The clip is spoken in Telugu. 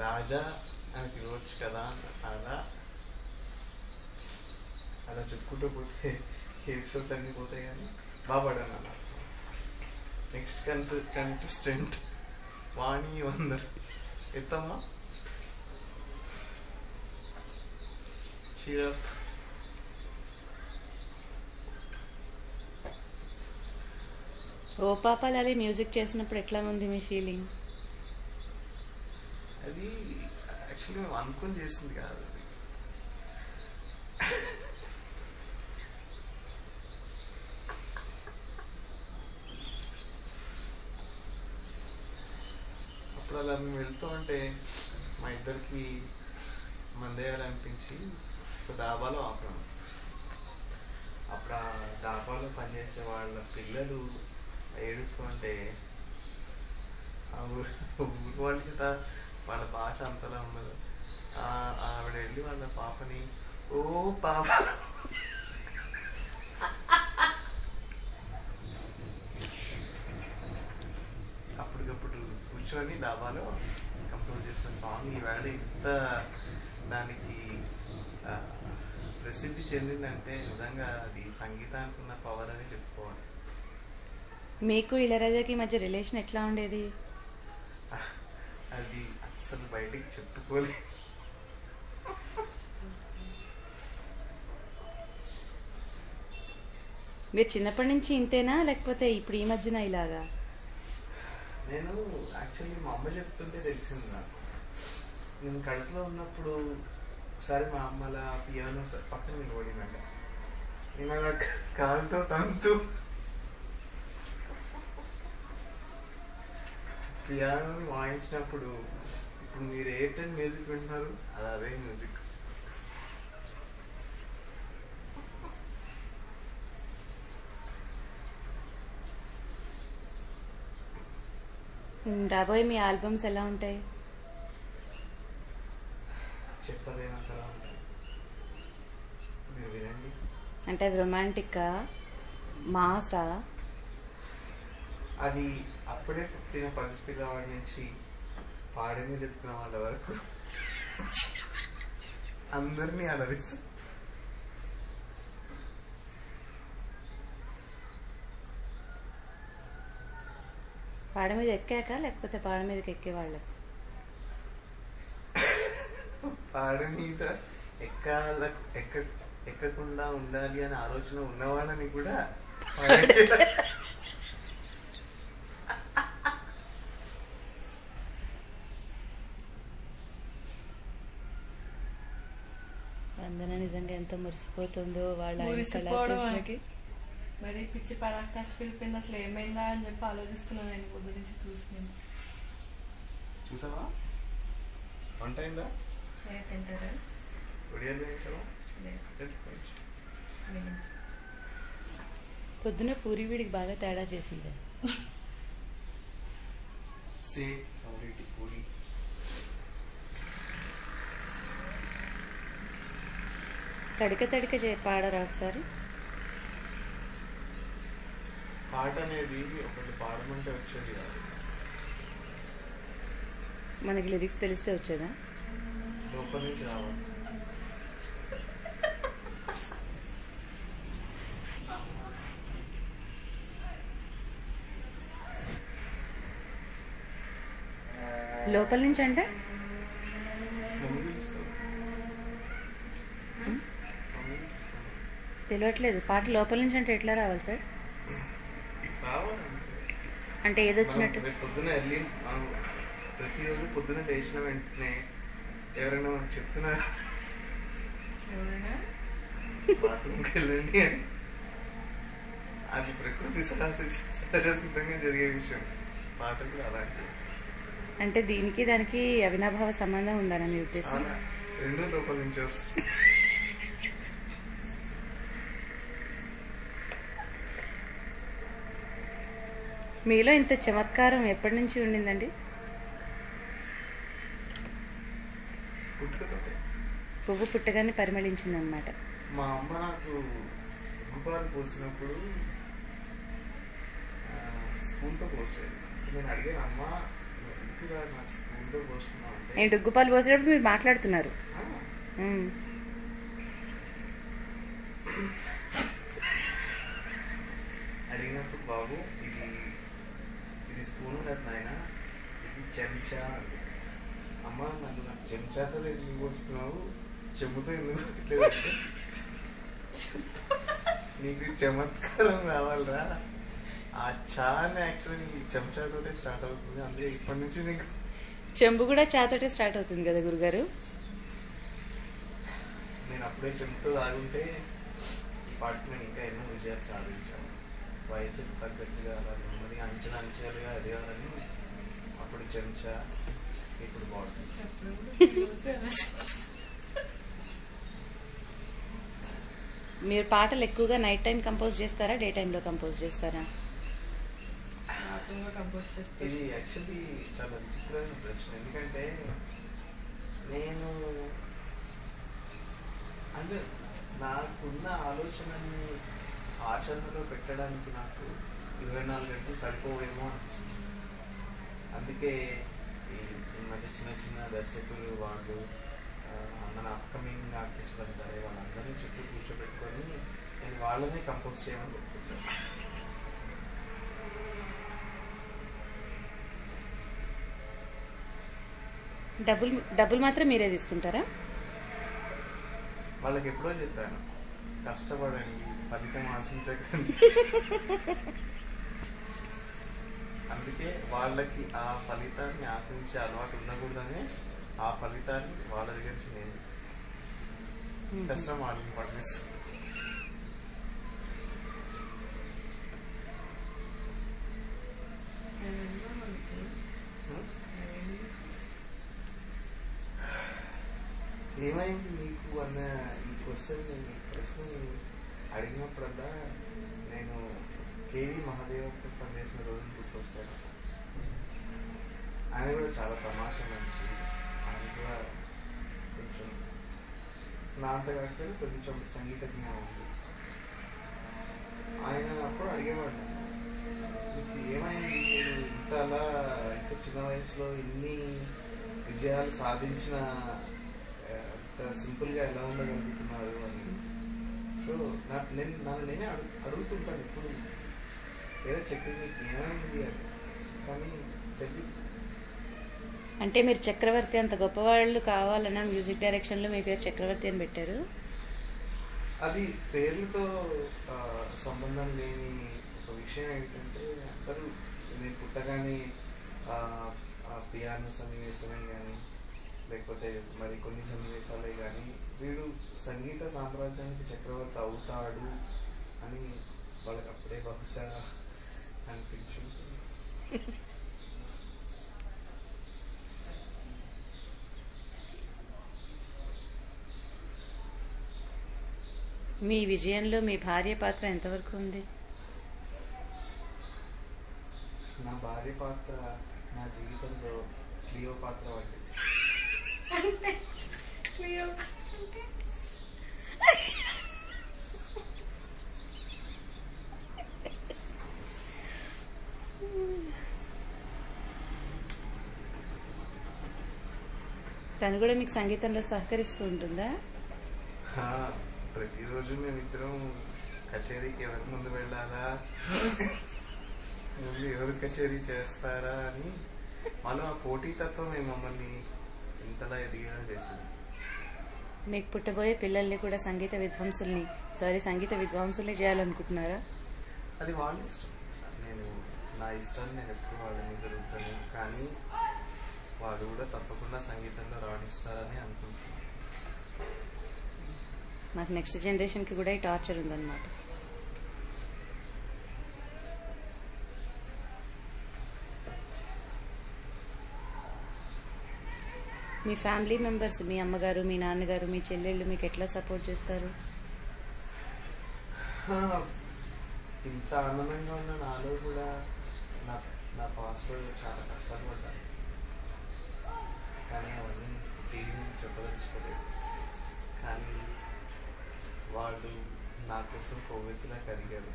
రాజా అని పిలవచ్చు కదా అలా అలా చెప్పుకుంటూ పోతే ఎపిసోడ్స్ అన్నీ పోతాయి కానీ బాగా పడాను అలా. నెక్స్ట్ కంటెస్టెంట్ వాణి వందర్. ఎత్తమ్మా చీరప్. ఓ పాపాలాలి మ్యూజిక్ చేసినప్పుడు ఎట్లా ఉంది మీ ఫీలింగ్? అది యాక్చువల్లీ మేము అనుకుని చేసింది కాదు. అది అప్పుడు అలా మేము వెళ్తూ ఉంటే మా ఇద్దరికి మందేయాలనిపించి ఒక డాబాలో ఆపాము. అప్పుడు ఆ డాబాలో పనిచేసే వాళ్ళ పిల్లలు ఏడుస్తూ ఉంటే ఆ ఊరి వాళ్ళకి వాళ్ళ భాష అంతలా ఉండదు. ఆవిడ వెళ్ళి వాళ్ళ పాపని ఓ పాప అప్పటికప్పుడు కూర్చొని డాబాలో కంపోజ్ చేసిన సాంగ్ ఈవేళ ఇంత దానికి ప్రసిద్ధి చెందిందంటే నిజంగా అది సంగీతానికి ఉన్న పవర్ అని చెప్పుకోవాలి. మీకు ఇళయరాజాకి మధ్య రిలేషన్ ఎట్లా ఉండేది? అది అస్సలు బయటికి చెప్పుకోలే. మీరు చిన్నప్పటి నుంచి ఇంతేనా లేకపోతే ఇప్పుడు ఈ మధ్యన ఇలాగా? నేను యాక్చువల్లీ మా అమ్మ చెప్తుంటే తెలిసింది నాకు. నేను కడుపులో ఉన్నప్పుడు ఒకసారి మా అమ్మల పియానో పక్కన నిలబడిందంట. నేను అలా కాలుతో తంతు పియానోని వాయించినప్పుడు ఇప్పుడు మీరు ఎయిర్టెల్ మ్యూజిక్ వింటున్నారు, అది అదే మ్యూజిక్. రాబోయే మీ ఆల్బమ్స్ ఎలా ఉంటాయి? చెప్పలేనంతలా ఉంటాయి, మీరు వినండి. అంటే అది రొమాంటిక్కా మాసా? అది అప్పుడే పుట్టిన పసిపిల్లవాడి నుంచి పాడి మీద ఎత్తుకున్న వాళ్ళ వరకు అందరినీ అలరిస్తుంది. పాడ మీద ఎక్కాక లేకపోతే పాడ మీదకి ఎక్కేవాళ్ళు? పాడ మీద ఎక్కకుండా ఉండాలి అనే ఆలోచన ఉన్నవాళ్ళని కూడా వందన నిజంగా ఎంత మురిసిపోతుందో వాళ్ళ మరి పిచ్చి పరాకాష్ట పిలిపింది. అసలు ఏమైందా అని చెప్పి ఆలోచిస్తున్నాను నేను పొద్దు నుంచి చూస్తున్నాను. చూసావా వంట అయిందా? తింటారా? పొద్దున పూరి వీడికి బాగా తేడా చేసింది. పూరి తడిక తడిక పాడరా ఒకసారి? పాట అనేది ఒకటి పాడమంటే వచ్చేది కాదు, మనకి లిరిక్స్ తెలిస్తే వచ్చేదా? లోపల నుంచి రావాలి. లోపల నుంచి అంటే తెలియట్లేదు. పాట లోపల నుంచి అంటే ఎట్లా రావాలి సార్? అంటే ఏదొచ్చినట్టు పొద్దున వెళ్ళి ప్రతిరోజు పొద్దున లేచిన వెంటనే ఎవరైనా మనకు చెప్తున్నారు బాత్రూమ్కి వెళ్ళండి అని. అది ప్రకృతి సహజసిద్ధంగా జరిగే విషయం. పాటలు అలాంటివి. అంటే దీనికి దానికి అవినాభావ సంబంధం ఉందని మీ ఉద్దేశం? రెండో లోపల నుంచి వస్తుంది. మీలో ఇంత చమత్కారం ఎప్పటి నుంచి ఉండిందండి? పువ్వు పుట్టగానే పరిమళించింది అనమాట. మా అమ్మ నాకు ఉగ్గుపాలు పోసినప్పుడు స్పూన్తో పోసేది. నేను అడిగాను, అమ్మ ఎక్కువగా నాకు స్కూల్లో పోస్తున్నావు అంటే నేను డుగ్గుపాలు పోసేటప్పుడు మీరు మాట్లాడుతున్నారు. ఉమ్. అడిగినప్పుడు బాబు ఇది ఇది స్పూన్ కదా నాయన, ఇది చెంచా. అమ్మ నన్ను నాకు చెంచాతో ఎందుకు పోస్తున్నావు, చెంబుతో ఎందుకు పెట్టలేదంటే నీకు చమత్కారం రావాలరా, ఆ చాని యాక్చువల్లీ చెంచాతోటే స్టార్ట్ అవుతుంది, అందుకే ఇప్పటి నుంచి నీకు చెంబు కూడా చాతోటే స్టార్ట్ అవుతుంది కదా గురుగారు. నేను అప్పుడే చెంబుతో తాగుంటే ఈ పాటికి నేను ఇంకా ఎన్నో విజయాలు సాధించాను. వయసుకు తగ్గట్టుగా అలా నెమ్మది అంచెలుగా ఎదగాలని అప్పుడు చెంచా, ఇప్పుడు బాటిల్. మీరు పాటలు ఎక్కువగా నైట్ టైం కంపోజ్ చేస్తారా, డే టైంలో కంపోజ్ చేస్తారా? కంపోజ్ చేస్తాను. ఇది యాక్చువల్లీ చాలా విచిత్రమైన ప్రశ్న. ఎందుకంటే నేను అంటే నాకున్న ఆలోచనని ఆచరణలో పెట్టడానికి నాకు 24 గంటలు సరిపోవేమో అనిపిస్తుంది. అందుకే ఈ మధ్య చిన్న చిన్న దర్శకులు వాళ్ళు మన అప్కమింగ్ ఆర్టిస్టులు అంటారు, వాళ్ళందరినీ చుట్టూ కూర్చోబెట్టుకొని నేను వాళ్ళనే కంపోజ్ చేయమని పెట్టుకుంటాను. డబ్బులు మాత్రం మీరే తీసుకుంటారా? వాళ్ళకి ఎప్పుడో చెప్పాను, కష్టపడండి, ఫలితం ఆశించకండి. అందుకే వాళ్ళకి ఆ ఫలితాన్ని ఆశించే అలవాటు ఉండకూడదని ఆ ఫలితాన్ని వాళ్ళ దగ్గర నుంచి నేను కష్టం వాళ్ళని పంపిస్తాను. ఏమైంది మీకు అన్న ఈ క్వశ్చన్, నేను ఈ ప్రశ్నని అడిగినప్పుడల్లా నేను కేవీ మహాదేవతో పనిచేసిన రోజులు గుర్తొస్తాను. ఆయన కూడా చాలా తమాషా మనిషి, ఆయన కూడా కొంచెం నా అంత కాకపోతే కొంచెం సంగీతజ్ఞ ఉంది. ఆయన అప్పుడు అడిగేవాడు, మీకు ఏమైంది, మీరు ఇంత అలా ఇంత చిన్న వయసులో ఇన్ని విజయాలు సాధించిన సింపుల్గా ఎలా ఉండగలుగుతున్నారు అని. సో నన్ను నేనే అడుగుతుంటాను ఎప్పుడు, ఏదో చక్కెర మీకు ఏమైంది అని. కానీ తెలియదు. అంటే మీరు చక్రవర్తి అంత గొప్పవాళ్ళు కావాలన్నా మ్యూజిక్ డైరెక్షన్లో మీ పేరు చక్రవర్తి అని పెట్టారు. అది పేర్లతో సంబంధం లేని ఒక విషయం ఏంటంటే, అందరూ నేను పుట్టగానే పియానో సన్నివేశమే కానీ లేకపోతే మరి కొన్ని సన్నివేశాలే కానీ వీడు సంగీత సామ్రాజ్యానికి చక్రవర్తి అవుతాడు అని వాళ్ళకి అప్పుడే బహుశా అనిపించుంటుంది. మీ విజయంలో మీ భార్య పాత్ర ఎంతవరకు ఉంది? నా భార్య పాత్ర నా జీవితంలో క్లియో పాత్ర వంటిది. తను కూడా మీకు సంగీతంలో సహకరిస్తూ ఉంటుందా? ప్రతిరోజు మేమిద్దరం కచేరీకి ఎవరి ముందు వెళ్ళాలా, ముందు ఎవరు కచేరీ చేస్తారా అని వాళ్ళు ఆ పోటీతత్వం మమ్మల్ని ఇంతలా ఎదిగేలా చేసింది. మీకు పుట్టబోయే పిల్లల్ని కూడా సంగీత విద్వాంసులే చేయాలనుకుంటున్నారా? అది వాళ్ళ ఇష్టం. నా ఇష్టాన్ని నేను ఎప్పుడు వాళ్ళ మీద జరుగుతాను, కానీ వాళ్ళు కూడా తప్పకుండా సంగీతంలో రాణిస్తారని అనుకుంటున్నాను. మాకు నెక్స్ట్ జనరేషన్కి కూడా ఈ టార్చర్ ఉందన్నమాట. మీ ఫ్యామిలీ మెంబర్స్, మీ అమ్మగారు, మీ నాన్నగారు, మీ చెల్లెళ్ళు మీకు ఎట్లా సపోర్ట్ చేస్తారు? ఇంత ఆనందంగా ఉన్న నాలో కూడా నా పాస్లో చాలా కష్టాలు పడ్డాను, కానీ అవన్నీ టీవీ చెప్పదలుచుకోలేదు. కానీ వాళ్ళు నా కోసం కొవ్వెత్తులా కరిగారు.